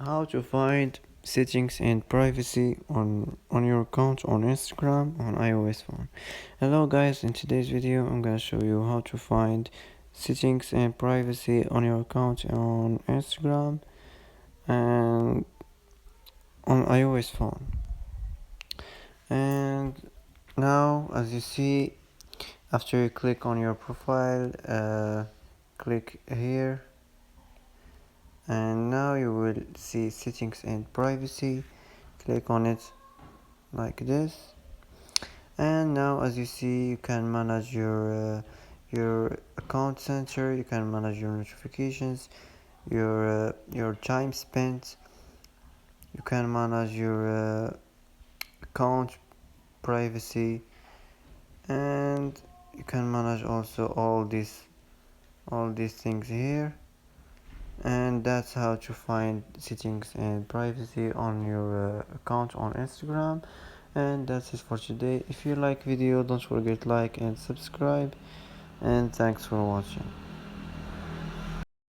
how to find settings and privacy on your account on Instagram on iOS phone. Hello guys, in today's video I'm gonna show you how to find settings and privacy on your account on Instagram and on iOS phone. And now, as you see, after you click on your profile, click here, and now you will see settings and privacy. Click on it like this, and now as you see, you can manage your account center, you can manage your notifications, your time spent, you can manage your account privacy, and you can manage also all these things here. And that's how to find settings and privacy on your account on Instagram. And that's it for today. If you like video, don't forget like and subscribe, and thanks for watching.